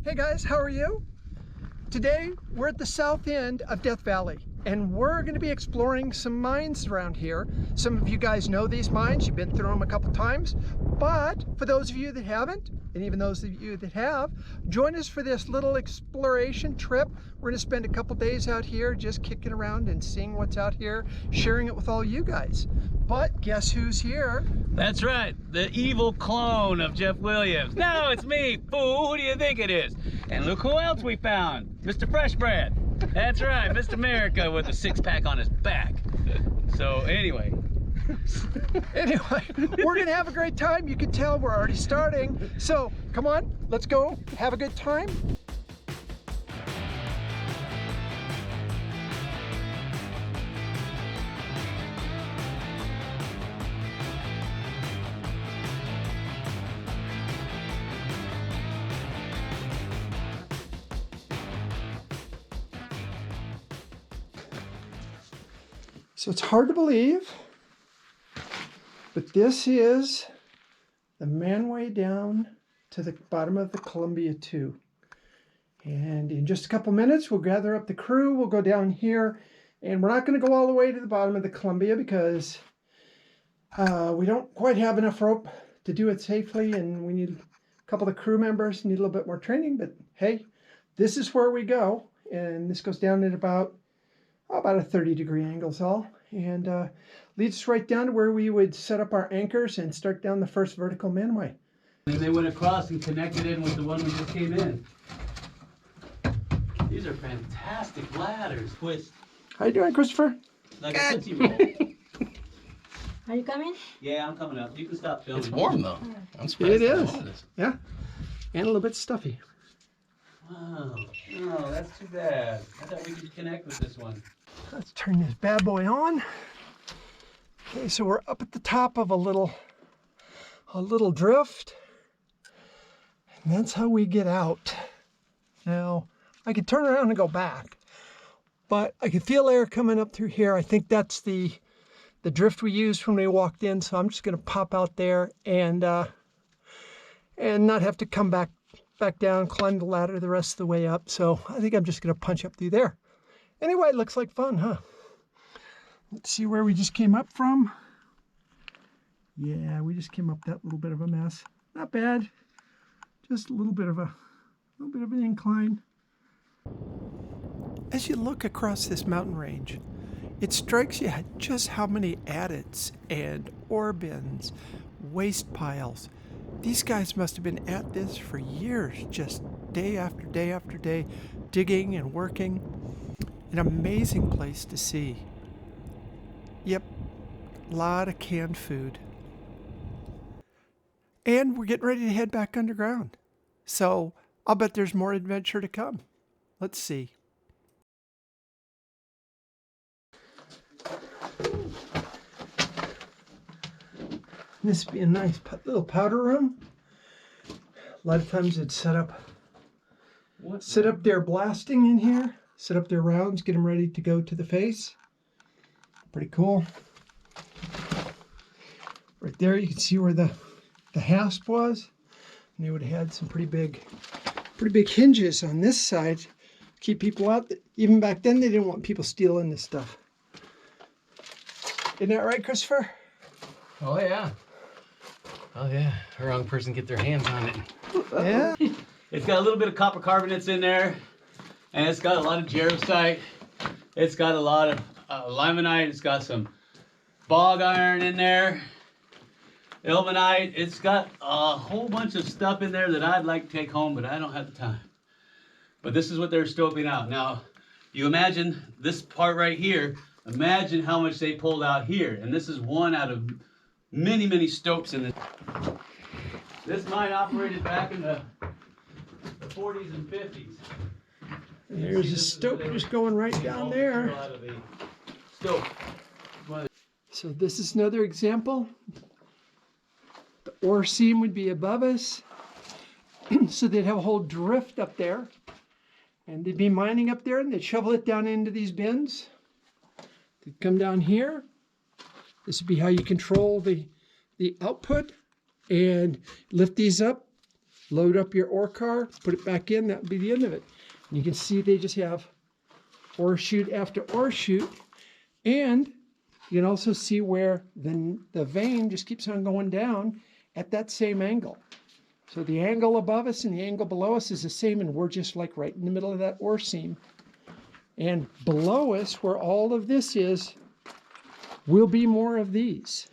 Hey guys, how are you? Today we're at the south end of Death Valley and we're going to be exploring some mines around here. Some of you guys know these mines, you've been through them a couple times, but for those of you that haven't, and even those of you that have, join us for this little exploration trip. We're going to spend a couple days out here just kicking around and seeing what's out here, sharing it with all you guys. But guess who's here? That's right, the evil clone of Jeff Williams. No, it's me, fool. Who do you think it is? And look who else we found, Mr. Fresh Bread. That's right, Mr. America with a six-pack on his back. So anyway, we're gonna have a great time. You can tell we're already starting. So come on, let's go have a good time. So it's hard to believe, but this is the manway down to the bottom of the Columbia 2. And in just a couple minutes, we'll gather up the crew, we'll go down here, and we're not going to go all the way to the bottom of the Columbia because we don't quite have enough rope to do it safely, and we need a couple of the crew members, need a little bit more training, but hey, this is where we go, and this goes down at about a 30-degree angle is all, and leads us right down to where we would set up our anchors and start down the first vertical manway. and they went across and connected in with the one we just came in. These are fantastic ladders. Twist. How you doing, Christopher? Like a Tootsie Roll. Are you coming? Yeah, I'm coming up. You can stop filming. It's warm though. I'm surprised. It is. Yeah, and a little bit stuffy. Wow. No, that's too bad. I thought we could connect with this one. Let's turn this bad boy on. Okay, so we're up at the top of a little drift, and that's how we get out. Now, I could turn around and go back, but I could feel air coming up through here. I think that's the drift we used when we walked in, so I'm just going to pop out there and not have to come back down, climb the ladder the rest of the way up. So I think I'm just going to punch up through there. Anyway, it looks like fun, huh? Let's see where we just came up from. Yeah, we just came up that little bit of a mess. Not bad. Just a little bit of an incline. As you look across this mountain range, it strikes you just how many adits and ore bins, waste piles. These guys must have been at this for years, just day after day after day, digging and working. An amazing place to see. Yep, a lot of canned food. And we're getting ready to head back underground. So I'll bet there's more adventure to come. Let's see. This would be a nice little powder room. A lot of times it's set up their blasting in here, set up their rounds, get them ready to go to the face. Pretty cool. Right there you can see where the hasp was. And they would have had some pretty big hinges on this side to keep people out. Even back then they didn't want people stealing this stuff. Isn't that right, Christopher? Oh yeah. Oh yeah. The wrong person get their hands on it. Yeah. It's got a little bit of copper carbonates in there, and it's got a lot of jarosite. It's got a lot of limonite. It's got some bog iron in there, ilmenite. It's got a whole bunch of stuff in there that I'd like to take home, but I don't have the time. But this is what they're stoping out. Now, you imagine this part right here. Imagine how much they pulled out here, and this is one out of many, many stopes in this. This mine operated back in the 40s and 50s. And there's a stope just going right down there. So this is another example. The ore seam would be above us. So they'd have a whole drift up there. And they'd be mining up there and they'd shovel it down into these bins. They'd come down here. This would be how you control the output and lift these up, load up your ore car, put it back in, that would be the end of it. And you can see they just have ore chute after ore chute. And you can also see where the vein just keeps on going down at that same angle. So the angle above us and the angle below us is the same, and we're just like right in the middle of that ore seam. And below us, where all of this is, will be more of these.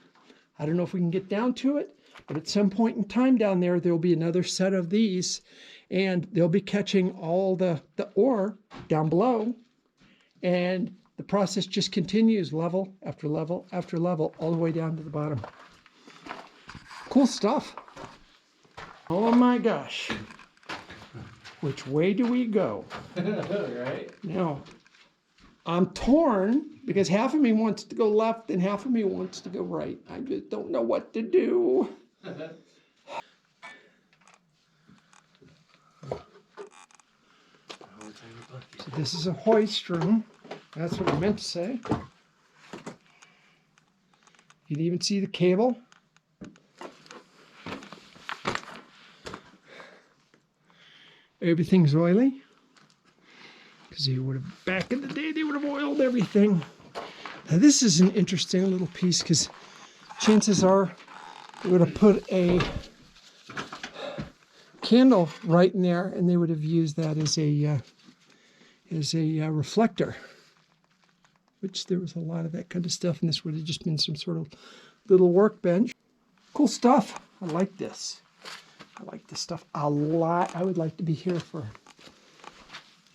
I don't know if we can get down to it, but at some point in time down there, there'll be another set of these, and they'll be catching all the ore down below, and the process just continues level after level after level, all the way down to the bottom. Cool stuff. Oh my gosh. Which way do we go? Right? Now, I'm torn because half of me wants to go left and half of me wants to go right. I just don't know what to do. So this is a hoist room. That's what I meant to say. You can even see the cable. Everything's oily. Because they would have, back in the day, they would have oiled everything. Now this is an interesting little piece because chances are they would have put a candle right in there and they would have used that as a reflector. Which there was a lot of that kind of stuff, and this would have just been some sort of little workbench. Cool stuff. I like this. I like this stuff a lot. I would like to be here for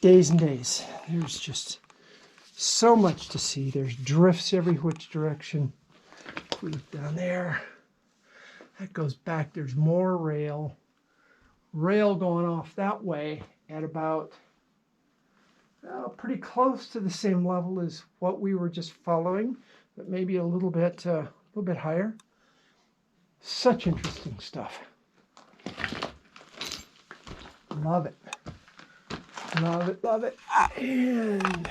days and days. There's just so much to see. There's drifts every which direction. If we look down there, that goes back. There's more rail. Rail going off that way at about pretty close to the same level as what we were just following, but maybe a little bit higher. Such interesting stuff. Love it. Love it, love it. And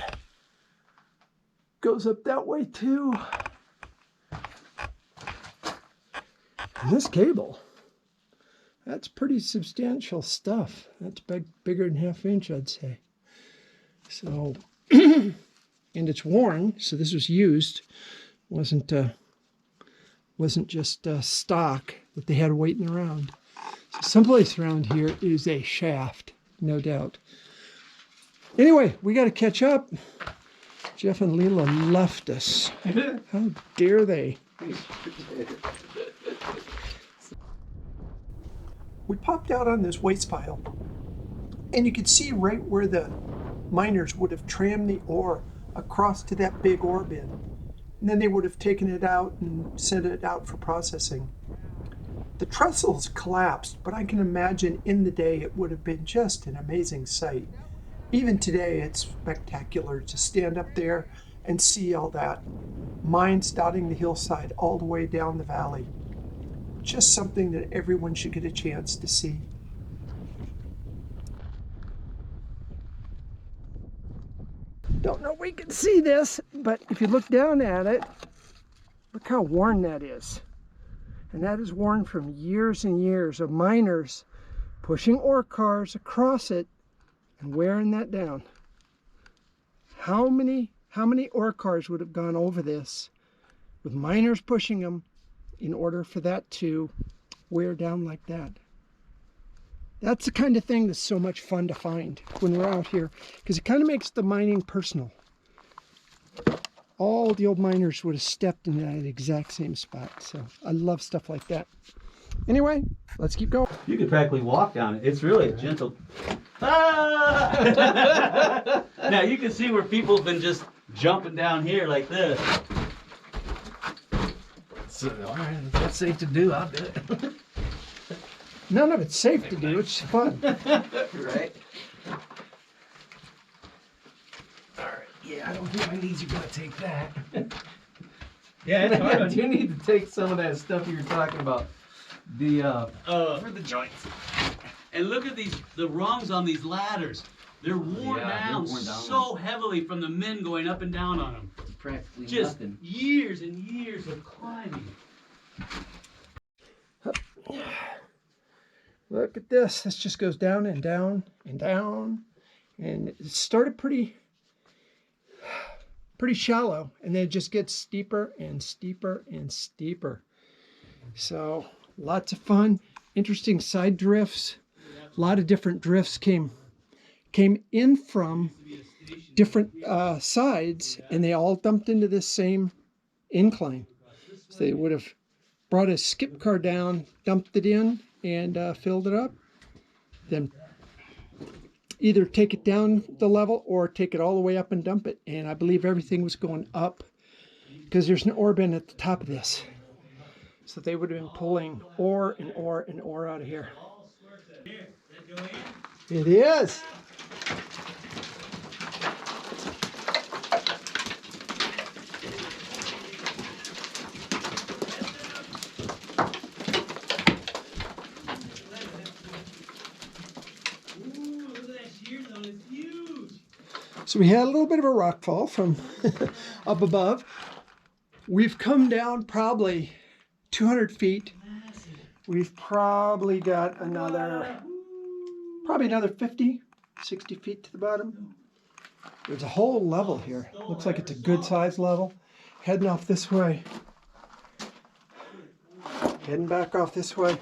goes up that way too. And this cable, that's pretty substantial stuff. That's bigger than 1/2 inch, I'd say. So, and it's worn, so this was used. Wasn't just stock that they had waiting around. So someplace around here is a shaft, no doubt. Anyway, we got to catch up. Jeff and Leela left us. How dare they? We popped out on this waste pile, and you could see right where the miners would have trammed the ore across to that big ore bin. And then they would have taken it out and sent it out for processing. The trestles collapsed, but I can imagine in the day it would have been just an amazing sight. Even today, it's spectacular to stand up there and see all that. Mines dotting the hillside all the way down the valley. Just something that everyone should get a chance to see. Don't know if we can see this, but if you look down at it, look how worn that is. And that is worn from years and years of miners pushing ore cars across it and wearing that down. How many ore cars would have gone over this with miners pushing them in order for that to wear down like that? That's the kind of thing that's so much fun to find when we're out here, because it kind of makes the mining personal. All the old miners would have stepped in that exact same spot. So I love stuff like that. Anyway, let's keep going. You could practically walk down it. It's really a gentle. Ah! Now you can see where people have been just jumping down here like this. So, all right, if that's safe to do, I'll do it. None of it's safe to do. It's fun. Right? All right. Yeah, I don't think my knees are gonna take that. Yeah, it's hard I on do you. need to take some of that stuff you were talking about. For the joints. And look at the rungs on these ladders. They're worn, down, so heavily from the men going up and down on them. It's practically Just nothing. years and years of climbing. Look at this. This just goes down and down and down. And it started pretty shallow, and then it just gets steeper and steeper and steeper. So lots of fun, interesting side drifts. A lot of different drifts came in from different sides, and they all dumped into this same incline. So they would have brought a skip car down, dumped it in, and filled it up. Then either take it down the level or take it all the way up and dump it. And I believe everything was going up because there's an ore bin at the top of this. So they would have been pulling ore and ore and ore out of here. It is. So we had a little bit of a rock fall from up above. We've come down probably 200 feet. We've probably got another 50, 60 feet to the bottom. There's a whole level here. Looks like it's a good size level. Heading off this way. Heading back off this way.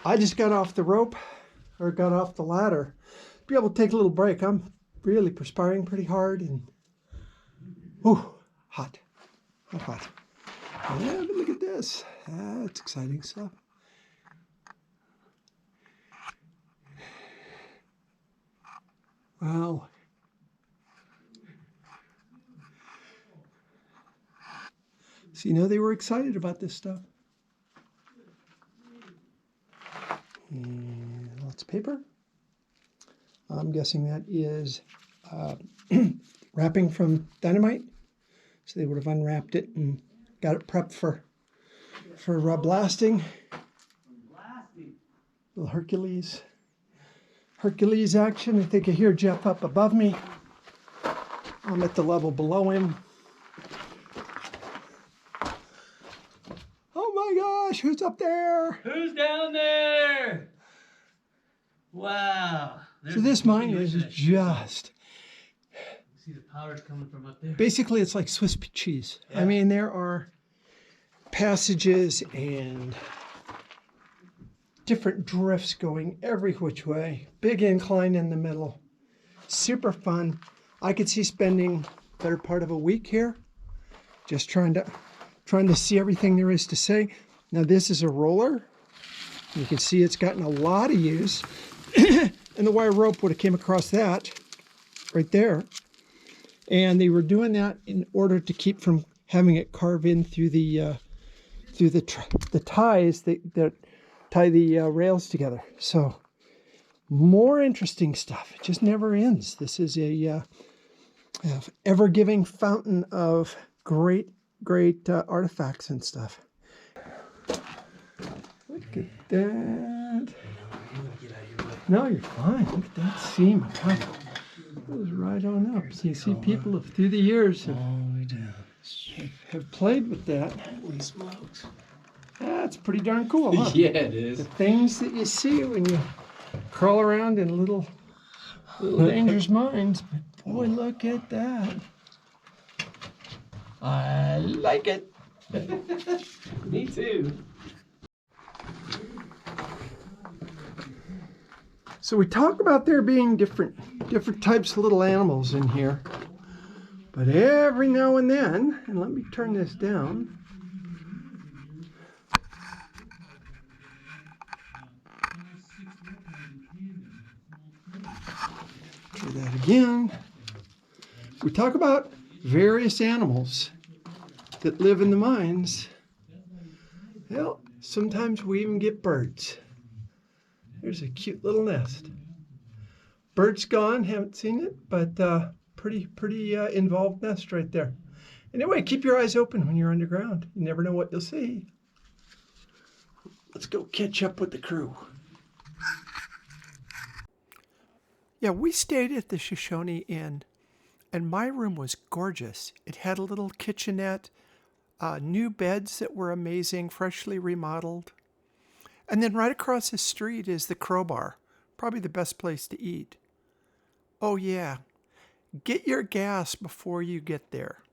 I just got off the rope, or got off the ladder. Be able to take a little break. I'm really perspiring pretty hard and hot. Hot. Yeah, but look at this. That's exciting stuff. Wow. So you know they were excited about this stuff. And lots of paper. I'm guessing that is wrapping from dynamite. So they would have unwrapped it and got it prepped for blasting. Little Hercules action. I think I hear Jeff up above me. I'm at the level below him. Oh my gosh, who's up there? Who's down there? Wow. So this mine is just... See the powder's coming from up there. Basically, it's like Swiss cheese. Yeah. I mean, there are passages and different drifts going every which way. Big incline in the middle. Super fun. I could see spending the better part of a week here, just trying to see everything there is to say. Now, this is a roller. You can see it's gotten a lot of use. And the wire rope would have came across that right there. And they were doing that in order to keep from having it carve in through the ties that tie the rails together. So more interesting stuff. It just never ends. This is a ever-giving fountain of great artifacts and stuff. Look at that. No, you're fine. Look at that seam. It goes right on up. So you see people through the years have played with that. Holy smokes. That's pretty darn cool, huh? Yeah, it is. The things that you see when you crawl around in little dangerous mines. But boy, look at that. I like it. Me too. So we talk about there being different types of little animals in here. But every now and then, and let me turn this down. Try that again. We talk about various animals that live in the mines. Well, sometimes we even get birds. There's a cute little nest. Bird's gone, haven't seen it, but pretty involved nest right there. Anyway, keep your eyes open when you're underground. You never know what you'll see. Let's go catch up with the crew. Yeah, we stayed at the 𝐤𝐮𝐩 Inn, and my room was gorgeous. It had a little kitchenette, new beds that were amazing, freshly remodeled. And then right across the street is the Crowbar, probably the best place to eat. Oh yeah, get your gas before you get there.